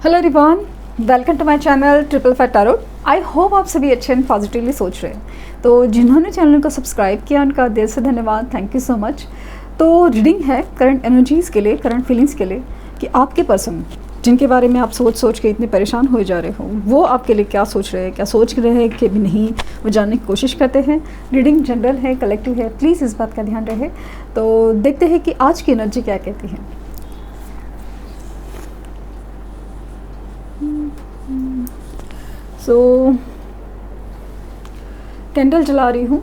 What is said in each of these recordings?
Hello everyone, welcome to my channel triple fat tarot. I hope आप सभी अच्छे and positively सोच रहे हैं। तो जिन्होंने चैनल को सब्सक्राइब किया उनका दिल से धन्यवाद, थैंक यू सो मच। तो रीडिंग है करंट एनर्जीज़ के लिए, करंट फीलिंग्स के लिए कि आपके पर्सन जिनके बारे में आप सोच के इतने परेशान हो जा रहे हो वो आपके लिए क्या सोच रहे हैं, क्या सोच रहे हैं कि भी नहीं, वो जानने की कोशिश करते हैं। रीडिंग जनरल है, कलेक्टिव है, प्लीज़ इस बात का ध्यान रहे। तो देखते हैं कि आज की एनर्जी क्या कहती है। सो कैंडल जला रही हूँ,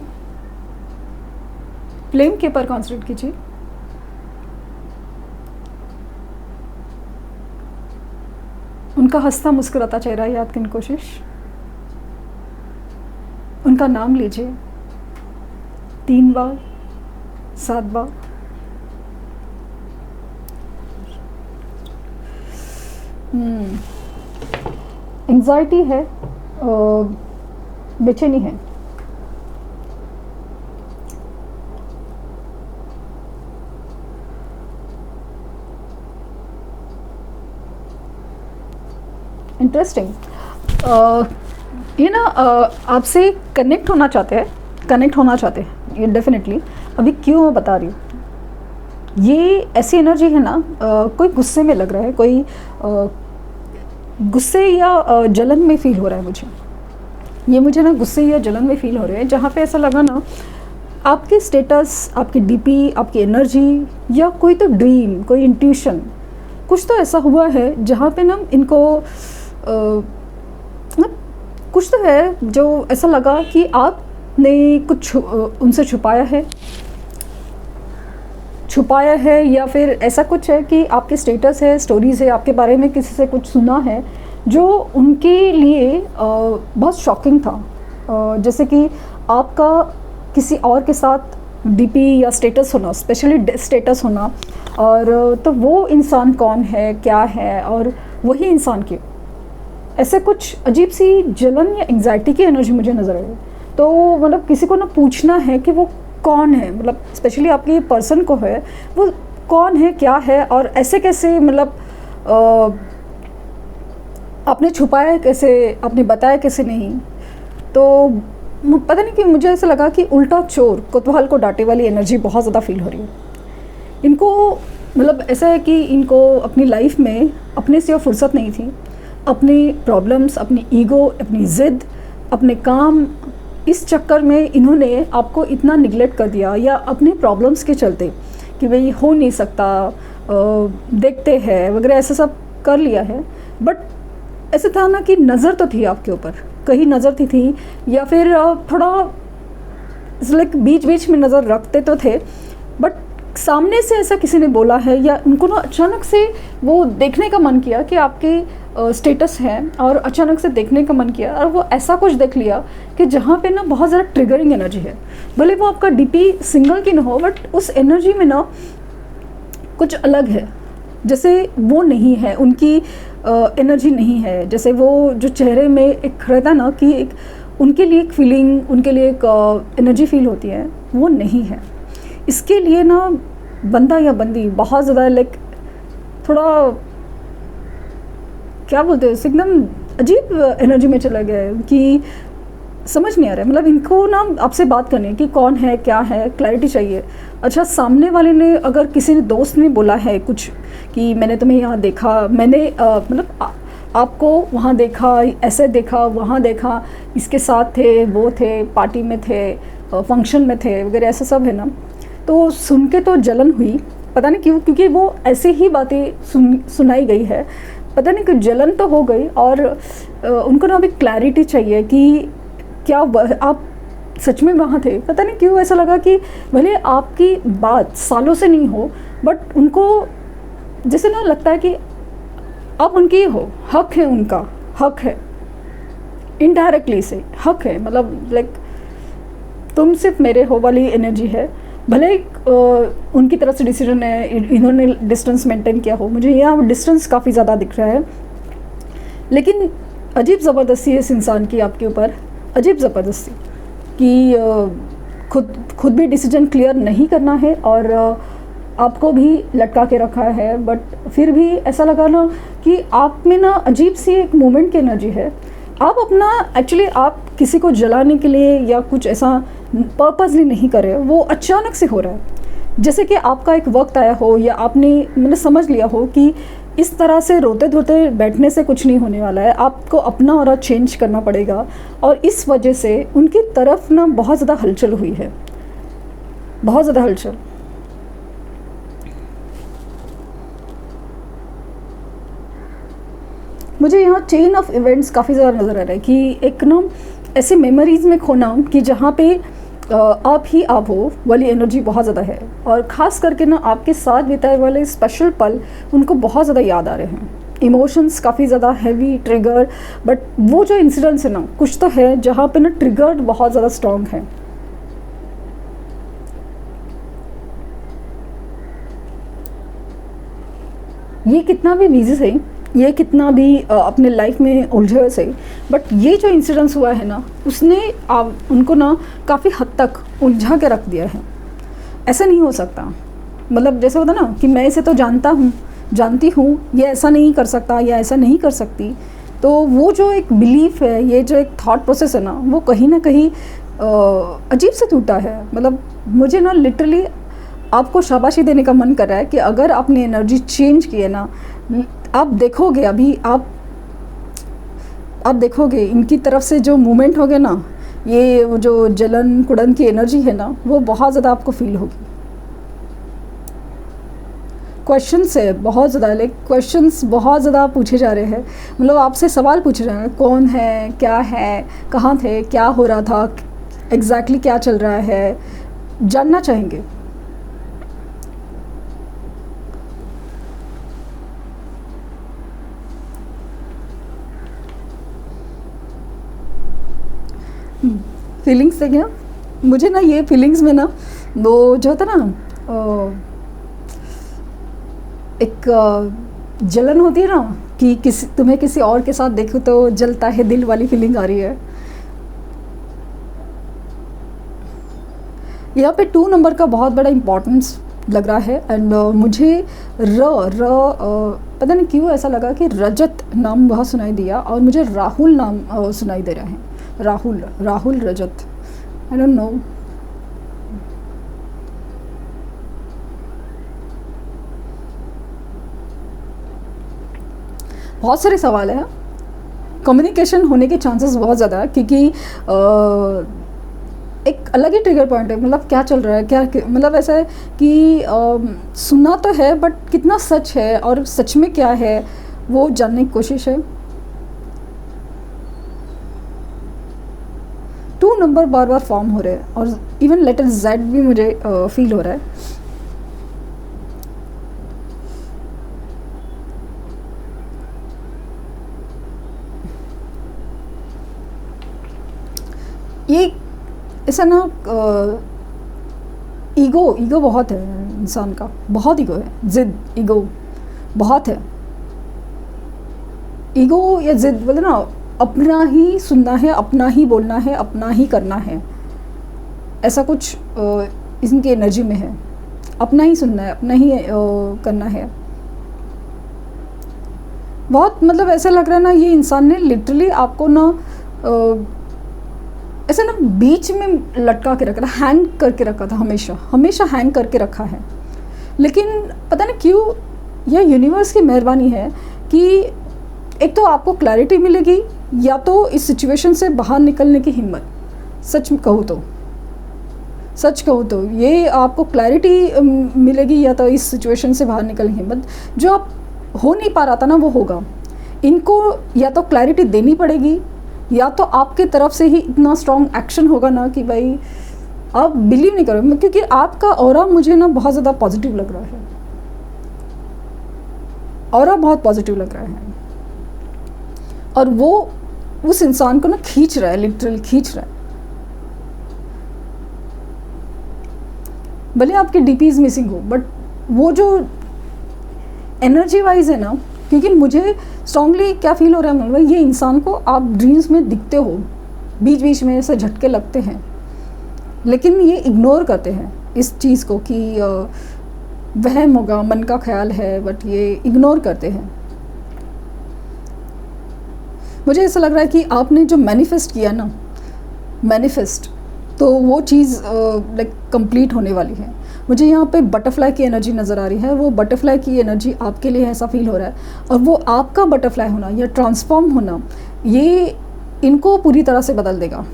फ्लेम के ऊपर कॉन्सेंट्रेट कीजिए। उनका हंसता मुस्कुराता चेहरा याद करने की कोशिश। उनका नाम लीजिए 3 बार, 7 बार। एंग्जाइटी है, बेचैनी है। इंटरेस्टिंग। ये ना आपसे कनेक्ट होना चाहते हैं ये डेफिनेटली। अभी क्यों मैं बता रही हूँ, ये ऐसी एनर्जी है ना, कोई गुस्से में लग रहा है, कोई गुस्से या जलन में फील हो रहा है मुझे ना गुस्से या जलन में फील हो रहे हैं, जहाँ पे ऐसा लगा ना आपके स्टेटस, आपकी डीपी, आपकी एनर्जी या कोई तो ड्रीम, कोई इंट्यूशन, कुछ तो ऐसा हुआ है जहाँ पे ना इनको कुछ तो है जो ऐसा लगा कि आपने कुछ उनसे छुपाया है या फिर ऐसा कुछ है कि आपके स्टेटस है, स्टोरीज़ है, आपके बारे में किसी से कुछ सुना है जो उनके लिए बहुत शॉकिंग था। जैसे कि आपका किसी और के साथ डीपी या स्टेटस होना, स्पेशली स्टेटस होना, और तो वो इंसान कौन है, क्या है, और वही इंसान क्यों, ऐसे कुछ अजीब सी जलन या एंग्जाइटी की एनर्जी मुझे नज़र आई। तो मतलब किसी को ना पूछना है कि वो कौन है, मतलब स्पेशली आपके पर्सन को है, वो कौन है, क्या है, और ऐसे कैसे, मतलब आपने छुपाया कैसे, आपने बताया कैसे नहीं। तो पता नहीं कि मुझे ऐसा लगा कि उल्टा चोर कोतवाल को डांटे वाली एनर्जी बहुत ज़्यादा फील हो रही है इनको। मतलब ऐसा है कि इनको अपनी लाइफ में अपने से फुर्सत नहीं थी। अपनी प्रॉब्लम्स, अपनी ईगो, अपनी ज़िद, अपने काम, इस चक्कर में इन्होंने आपको इतना निगलेक्ट कर दिया, या अपने प्रॉब्लम्स के चलते कि भाई हो नहीं सकता, देखते हैं वगैरह, ऐसा सब कर लिया है। बट ऐसा था ना कि नज़र तो थी आपके ऊपर, कहीं नज़र थी या फिर थोड़ा लाइक बीच में नज़र रखते तो थे, बट सामने से ऐसा किसी ने बोला है या उनको ना अचानक से वो देखने का मन किया कि आपके स्टेटस है, और अचानक से देखने का मन किया और वो ऐसा कुछ देख लिया कि जहाँ पे ना बहुत ज़्यादा ट्रिगरिंग एनर्जी है। भले वो आपका डीपी सिंगल की ना हो, बट उस एनर्जी में ना कुछ अलग है, जैसे वो नहीं है, उनकी एनर्जी नहीं है। जैसे वो जो चेहरे में एक रहता ना कि एक उनके लिए एक फीलिंग, उनके लिए एक एनर्जी फील होती है, वो नहीं है। इसके लिए ना बंदा या बंदी बहुत ज़्यादा लाइक थोड़ा क्या बोलते हैं, एकदम अजीब एनर्जी में चला गया है कि समझ नहीं आ रहा है। मतलब इनको ना आपसे बात करनी है कि कौन है, क्या है, क्लैरिटी चाहिए। अच्छा, सामने वाले ने, अगर किसी ने, दोस्त ने बोला है कुछ कि मैंने तुम्हें यहाँ देखा, मैंने मतलब आपको वहाँ देखा, ऐसे देखा, वहाँ देखा, इसके साथ थे, वो थे, पार्टी में थे, फंक्शन में थे वगैरह, ऐसा सब है ना। तो सुन के तो जलन हुई, पता नहीं क्यों, क्योंकि वो ऐसे ही बातें सुनाई गई है, पता नहीं क्यों जलन तो हो गई। और उनको ना अभी क्लैरिटी चाहिए कि क्या आप सच में वहाँ थे। पता नहीं क्यों ऐसा लगा कि भले आपकी बात सालों से नहीं हो, बट उनको जैसे ना लगता है कि आप उनकी हो, हक है, उनका हक है, इनडायरेक्टली से हक है, मतलब लाइक तुम सिर्फ मेरे हो वाली एनर्जी है। भले उनकी तरफ से डिसीजन है, इन्होंने डिस्टेंस मेंटेन किया हो, मुझे यहाँ डिस्टेंस काफ़ी ज़्यादा दिख रहा है, लेकिन अजीब ज़बरदस्ती है इस इंसान की आपके ऊपर, अजीब ज़बरदस्ती कि खुद भी डिसीजन क्लियर नहीं करना है, और आपको भी लटका के रखा है, बट फिर भी ऐसा लगा ना कि आप में ना अजीब सी एक मोमेंट की एनर्जी है। आप अपना एक्चुअली आप किसी को जलाने के लिए या कुछ ऐसा पर्पसली नहीं कर रहे, वो अचानक से हो रहा है। जैसे कि आपका एक वक्त आया हो या आपने मैंने समझ लिया हो कि इस तरह से रोते धोते बैठने से कुछ नहीं होने वाला है, आपको अपना ऑरा चेंज करना पड़ेगा। और इस वजह से उनकी तरफ ना बहुत ज़्यादा हलचल हुई है, बहुत ज़्यादा हलचल। मुझे यहाँ चेन ऑफ इवेंट्स काफ़ी ज़्यादा नज़र आ रहा है कि एक ना ऐसे मेमोरीज़ में खोना कि जहाँ पे आप ही आप हो वाली एनर्जी बहुत ज़्यादा है। और ख़ास करके ना आपके साथ बिताए वाले स्पेशल पल उनको बहुत ज़्यादा याद आ रहे हैं। इमोशंस काफ़ी ज़्यादा हैवी ट्रिगर, बट वो जो इंसिडेंट्स है ना कुछ तो है जहाँ पे ना ट्रिगर्ड बहुत ज़्यादा स्ट्रॉन्ग है। ये कितना भी बिजी सही, ये कितना भी अपने लाइफ में उलझे हुए सही, बट ये जो इंसिडेंस हुआ है ना उसने उनको ना काफ़ी हद तक उलझा के रख दिया है। ऐसा नहीं हो सकता, मतलब जैसे होता ना कि मैं इसे तो जानती हूँ, ये ऐसा नहीं कर सकता या ऐसा नहीं कर सकती। तो वो जो एक बिलीफ है, ये जो एक थॉट प्रोसेस है ना, वो कहीं ना कहीं अजीब से टूटा है। मतलब मुझे ना लिटरली आपको शाबाशी देने का मन कर रहा है कि अगर आपने एनर्जी चेंज की है ना, आप देखोगे अभी आप देखोगे इनकी तरफ से जो मूवमेंट होगे ना, ये वो जो जलन कुड़न की एनर्जी है ना, वो बहुत ज़्यादा आपको फील होगी। क्वेश्चंस है बहुत ज़्यादा, लाइक क्वेश्चंस बहुत ज़्यादा पूछे जा रहे हैं। मतलब आपसे सवाल पूछे जा रहे हैं, कौन है, क्या है, कहाँ थे, क्या हो रहा था, एग्जैक्टली क्या चल रहा है, जानना चाहेंगे। फीलिंग्स है क्या? मुझे ना ये फीलिंग्स में ना वो जो होता ना एक जलन होती है ना कि तुम्हें किसी और के साथ देखो तो जलता है दिल वाली फीलिंग आ रही है। यहाँ पे 2 नंबर का बहुत बड़ा इम्पोर्टेंस लग रहा है। एंड मुझे पता नहीं क्यों ऐसा लगा कि रजत नाम बहुत सुनाई दिया और मुझे राहुल नाम सुनाई दे रहा है। राहुल रजत, आई डोंट नो। बहुत सारे सवाल हैं, कम्युनिकेशन होने के चांसेस बहुत ज़्यादा है क्योंकि एक अलग ही ट्रिगर पॉइंट है। मतलब क्या चल रहा है, क्या मतलब ऐसा है कि सुना तो है बट कितना सच है और सच में क्या है वो जानने की कोशिश है। 2 नंबर बार बार फॉर्म हो रहे हैं और इवन लेटर Z भी मुझे फील हो रहा है। ये ऐसा ना ईगो बहुत है इंसान का, बहुत ईगो है, जिद, ईगो बहुत है। ईगो या जिद बोले ना, अपना ही सुनना है, अपना ही बोलना है, अपना ही करना है, ऐसा कुछ इनकी एनर्जी में है। अपना ही सुनना है, अपना ही करना है। बहुत मतलब ऐसा लग रहा है ना ये इंसान ने लिटरली आपको ना ऐसा ना बीच में लटका के रखा था, हैंग करके रखा था, हमेशा हैंग करके रखा है। लेकिन पता नहीं क्यों यह यूनिवर्स की मेहरबानी है कि एक तो आपको क्लैरिटी मिलेगी या तो इस सिचुएशन से बाहर निकलने की हिम्मत। सच कहूँ तो ये आपको क्लैरिटी मिलेगी या तो इस सिचुएशन से बाहर निकलने की हिम्मत। जो आप हो नहीं पा रहा था ना वो होगा। इनको या तो क्लैरिटी देनी पड़ेगी या तो आपके तरफ से ही इतना स्ट्रॉन्ग एक्शन होगा ना कि भाई आप बिलीव नहीं करोगे, क्योंकि आपका ऑरा मुझे ना बहुत ज़्यादा पॉजिटिव लग रहा है। ऑरा बहुत पॉजिटिव लग रहा है और वो उस इंसान को ना खींच रहा है, लिटरली खींच रहा है। भले आपकी डीपीज मिसिंग हो बट वो जो एनर्जी वाइज है ना, क्योंकि मुझे स्ट्रांगली क्या फील हो रहा है मतलब ये इंसान को आप ड्रीम्स में दिखते हो, बीच बीच में ऐसे झटके लगते हैं, लेकिन ये इग्नोर करते हैं इस चीज़ को कि वहम होगा, मन का ख्याल है, बट ये इग्नोर करते हैं। मुझे ऐसा लग रहा है कि आपने जो मैनिफेस्ट किया ना, मैनिफेस्ट, तो वो चीज़ लाइक कंप्लीट होने वाली है। मुझे यहाँ पे बटरफ्लाई की एनर्जी नज़र आ रही है। वो बटरफ्लाई की एनर्जी आपके लिए ऐसा फील हो रहा है, और वो आपका बटरफ्लाई होना या ट्रांसफॉर्म होना, ये इनको पूरी तरह से बदल देगा।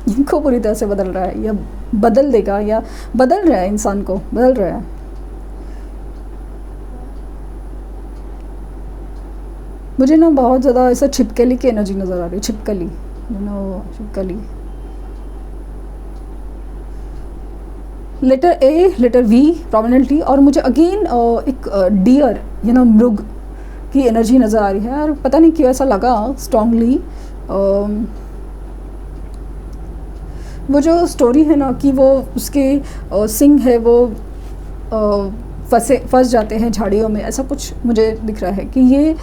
इनको पूरी तरह से बदल रहा है, या बदल देगा, या बदल रहा है, इंसान को बदल रहा है। मुझे ना बहुत ज़्यादा ऐसा छिपकली की एनर्जी नज़र आ रही है। छिपकली, छिपकली, letter A, letter V prominently, और मुझे अगेन एक डियर मृग की एनर्जी नज़र आ रही है। और पता नहीं क्यों ऐसा लगा स्ट्रांगली, वो जो स्टोरी है ना कि वो उसके सिंग है, वो फंस जाते हैं झाड़ियों में, ऐसा कुछ मुझे दिख रहा है कि ये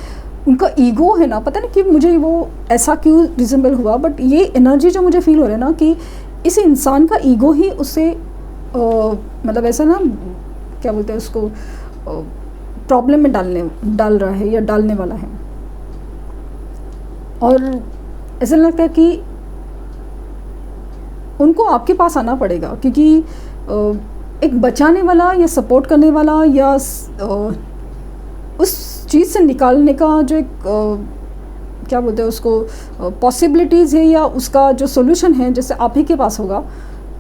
उनका ईगो है ना, पता नहीं कि मुझे वो ऐसा क्यों रिजेंबल हुआ, बट ये एनर्जी जो मुझे फील हो रहा है ना कि इस इंसान का ईगो ही उसे मतलब ऐसा ना, क्या बोलते हैं उसको, प्रॉब्लम में डाल रहा है या डालने वाला है। और ऐसा लगता है कि उनको आपके पास आना पड़ेगा, क्योंकि एक बचाने वाला या सपोर्ट करने वाला या उस चीज़ से निकालने का जो एक क्या बोलते हैं उसको, पॉसिबिलिटीज़ है, या उसका जो सोल्यूशन है, जैसे आप ही के पास होगा।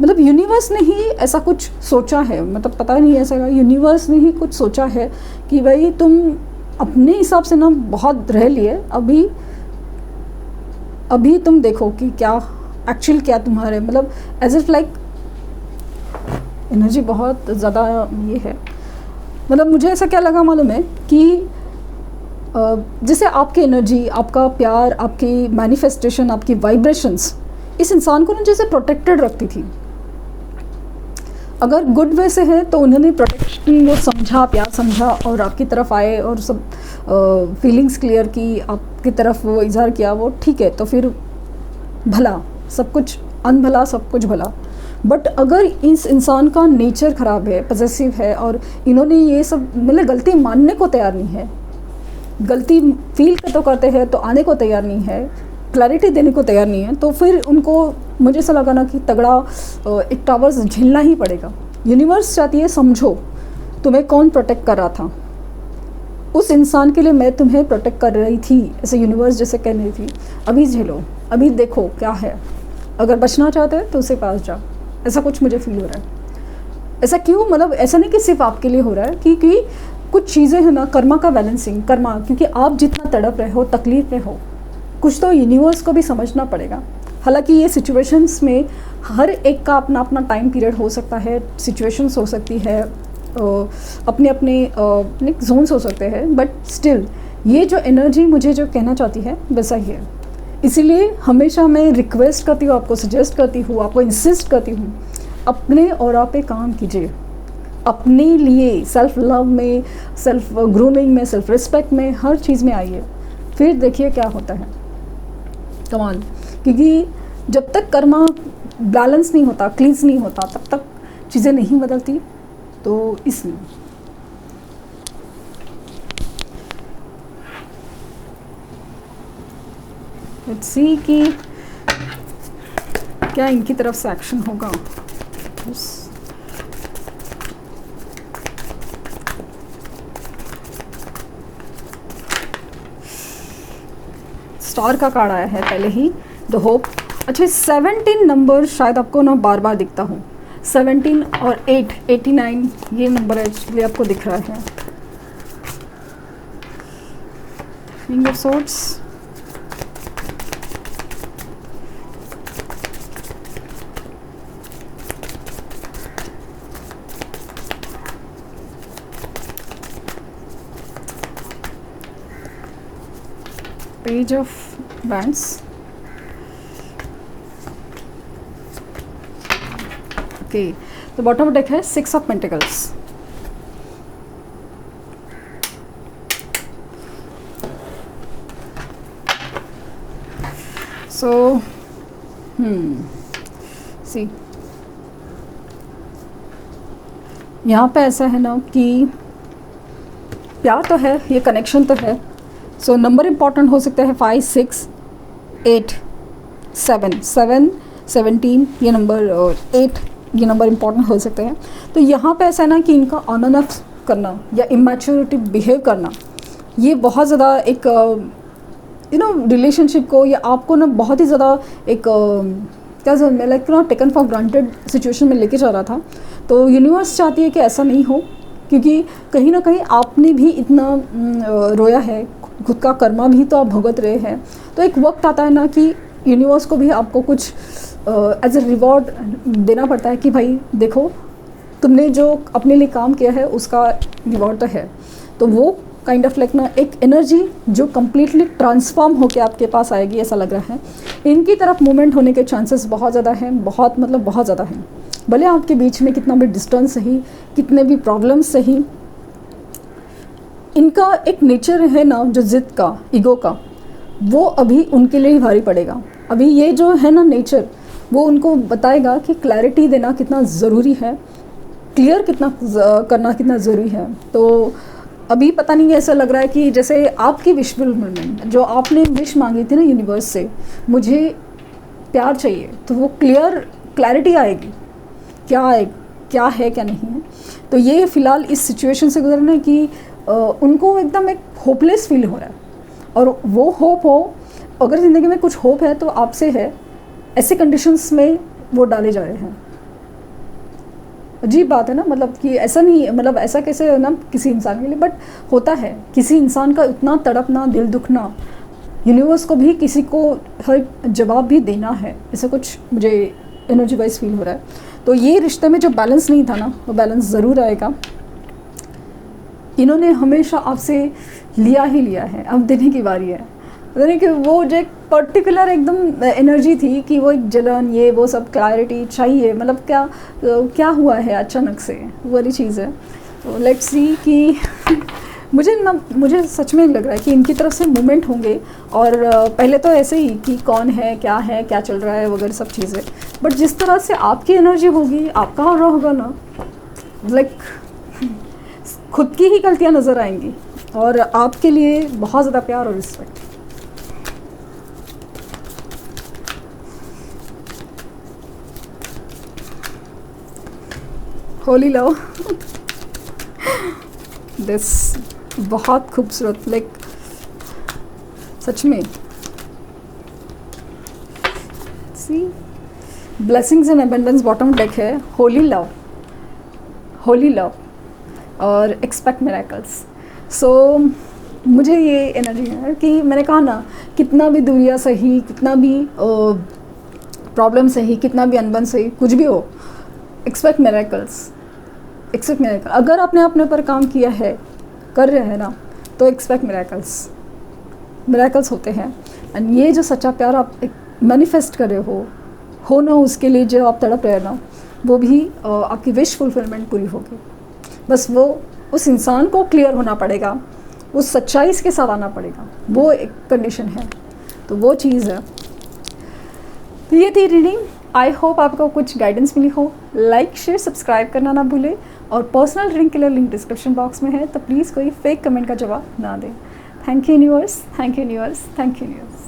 मतलब यूनिवर्स ने ही ऐसा कुछ सोचा है, मतलब पता नहीं ऐसा, यूनिवर्स ने ही कुछ सोचा है कि भाई तुम अपने हिसाब से ना बहुत रह लिए, अभी तुम देखो कि क्या एक्चुअल क्या तुम्हारे, मतलब एज इफ लाइक एनर्जी बहुत ज़्यादा ये है। मतलब मुझे ऐसा क्या लगा मालूम है कि जैसे आपकी एनर्जी, आपका प्यार, आपकी मैनिफेस्टेशन, आपकी वाइब्रेशंस इस इंसान को ना जैसे प्रोटेक्टेड रखती थी। अगर गुड वे से है तो उन्होंने प्रोटेक्शन वो समझा, प्यार समझा, और आपकी तरफ आए और सब फीलिंग्स क्लियर की, आपकी तरफ वो इजहार किया, वो ठीक है, तो फिर भला सब कुछ, अनभला सब कुछ भला। बट अगर इस इंसान का नेचर ख़राब है, पॉसेसिव है, और इन्होंने ये सब मतलब गलती मानने को तैयार नहीं है, गलती फील तो करते हैं तो आने को तैयार नहीं है, क्लैरिटी देने को तैयार नहीं है, तो फिर उनको मुझे ऐसा लगा ना कि तगड़ा एक टावर्स झेलना ही पड़ेगा। यूनिवर्स चाहती है समझो तुम्हें कौन प्रोटेक्ट कर रहा था, उस इंसान के लिए मैं तुम्हें प्रोटेक्ट कर रही थी, ऐसे यूनिवर्स जैसे कह रही थी, अभी झेलो, अभी देखो क्या है, अगर बचना चाहते हैं तो उसे पास जाओ। ऐसा कुछ मुझे फील हो रहा है। ऐसा क्यों, मतलब ऐसा नहीं कि सिर्फ आपके लिए हो रहा है, क्योंकि कुछ चीज़ें हैं ना, कर्मा का बैलेंसिंग, कर्मा, क्योंकि आप जितना तड़प रहे हो, तकलीफ में हो, कुछ तो यूनिवर्स को भी समझना पड़ेगा। हालांकि ये सिचुएशंस में हर एक का अपना अपना टाइम पीरियड हो सकता है, सिचुएशंस हो सकती है, अपने अपने जोन्स हो सकते हैं, बट स्टिल ये जो एनर्जी मुझे जो कहना चाहती है वैसा ही है। इसीलिए हमेशा मैं रिक्वेस्ट करती हूँ, आपको सजेस्ट करती हूँ, आपको इंसिस्ट करती हूँ, अपने ऑरा पे काम कीजिए, अपने लिए सेल्फ लव में, सेल्फ ग्रूमिंग में, सेल्फ रिस्पेक्ट में, हर चीज़ में आइए, फिर देखिए क्या होता है कमाल। क्योंकि जब तक कर्मा बैलेंस नहीं होता, क्लींस नहीं होता, तब तक चीज़ें नहीं बदलती। तो इसलिए लेट्स सी कि क्या इनकी तरफ से एक्शन होगा। स्टार का कार्ड आया है पहले ही, द होप। अच्छा, 17 नंबर शायद आपको ना बार बार दिखता हूँ, 17 और 8, 89 ये नंबर एक्चुअली आपको दिख रहा है। King of swords, page of wands, okay. तो बॉटम ऑफ डेक है 6 ऑफ पेंटिकल्स। सो सी यहाँ पे ऐसा है ना कि प्यार तो है, ये कनेक्शन तो है। सो नंबर इम्पॉर्टेंट हो सकता है 5, 6, 8, 7, 7, 17, ये नंबर, 8 ये नंबर इम्पॉर्टेंट हो सकते हैं। तो यहाँ पे ऐसा है ना कि इनका ऑन एंड ऑफ करना या इमैच्योरिटी बिहेव करना, ये बहुत ज़्यादा एक रिलेशनशिप को या आपको ना बहुत ही ज़्यादा एक क्या मैं लाइक ना टेकन फॉर ग्रांटेड सिचुएशन में लेके जा रहा था। तो यूनिवर्स चाहती है कि ऐसा नहीं हो, क्योंकि कहीं ना कहीं आपने भी इतना रोया है, खुद का कर्मा भी तो आप भुगत रहे हैं। तो एक वक्त आता है ना कि यूनिवर्स को भी आपको कुछ एज ए रिवॉर्ड देना पड़ता है कि भाई देखो, तुमने जो अपने लिए काम किया है उसका रिवॉर्ड तो है। तो वो काइंड ऑफ लाइक ना एक एनर्जी जो कम्प्लीटली ट्रांसफॉर्म होकर आपके पास आएगी, ऐसा लग रहा है। इनकी तरफ मूवमेंट होने के चांसेस बहुत ज़्यादा हैं, बहुत मतलब बहुत ज़्यादा हैं। भले आपके बीच में कितना भी डिस्टेंस सही, कितने भी प्रॉब्लम्स सही, इनका एक नेचर है ना जो जिद का, ईगो का, वो अभी उनके लिए ही भारी पड़ेगा। अभी ये जो है ना नेचर, वो उनको बताएगा कि क्लैरिटी देना कितना ज़रूरी है, क्लियर कितना करना कितना ज़रूरी है। तो अभी पता नहीं, ऐसा लग रहा है कि जैसे आपकी विश फुलफिलमेंट, जो आपने विश मांगी थी ना यूनिवर्स से, मुझे प्यार चाहिए, तो वो क्लैरिटी आएगी, क्या है क्या नहीं है। तो ये फ़िलहाल इस सिचुएशन से गुजरना है कि उनको एकदम एक होपलेस फील हो रहा है। और वो होप हो, अगर ज़िंदगी में कुछ होप है तो आपसे है, ऐसे कंडीशंस में वो डाले जा रहे हैं। अजीब बात है ना, मतलब कि ऐसा नहीं, मतलब ऐसा कैसे ना किसी इंसान के लिए, बट होता है। किसी इंसान का इतना तड़पना, दिल दुखना, यूनिवर्स को भी किसी को हर जवाब भी देना है, ऐसा कुछ मुझे एनर्जी वाइज फील हो रहा है। तो ये रिश्ते में जो बैलेंस नहीं था ना, वो बैलेंस ज़रूर आएगा। इन्होंने हमेशा आपसे लिया ही लिया है, अब देने की बारी है। यानी कि वो जो एक पर्टिकुलर एकदम एनर्जी थी कि वो एक जलन, ये वो सब क्लैरिटी चाहिए, मतलब क्या हुआ है अचानक से, वो वाली चीज़ है। तो लेट्स सी कि मुझे सच में लग रहा है कि इनकी तरफ से मूवमेंट होंगे। और पहले तो ऐसे ही कि कौन है, क्या चल रहा है वगैरह सब चीज़ें, बट जिस तरह से आपकी एनर्जी होगी, आपका हो रहा होगा ना, लाइक खुद की ही गलतियाँ नज़र आएंगी और आपके लिए बहुत ज़्यादा प्यार और रिस्पेक्ट। होली लव दिस बहुत खूबसूरत, लाइक सच में see blessings and abundance bottom deck है, होली लव और एक्सपेक्ट मिरेकल्स। सो मुझे ये एनर्जी है कि मैंने कहा ना, कितना भी दूरिया सही, कितना भी प्रॉब्लम सही, कितना भी अनबन सही, कुछ भी हो, एक्सपेक्ट मिरेकल्स। अगर आपने अपने पर काम किया है, कर रहे हैं ना, तो एक्सपेक्ट मिरेकल्स होते हैं। एंड ये जो सच्चा प्यार आप मैनिफेस्ट कर रहे हो ना, उसके लिए जो आप तड़प रहे हैं ना, वो भी आपकी विश फुलफिलमेंट पूरी होगी। बस वो उस इंसान को क्लियर होना पड़ेगा, उस सच्चाई के साथ आना पड़ेगा, वो एक कंडीशन है। तो वो चीज़ है। तो ये थी रीडिंग। आई होप आपको कुछ गाइडेंस मिली हो। लाइक, शेयर, सब्सक्राइब करना ना भूलें। और पर्सनल रीडिंग के लिए लिंक डिस्क्रिप्शन बॉक्स में है, तो प्लीज़ कोई फेक कमेंट का जवाब ना दें। Thank you universe, thank you universe, thank you universe.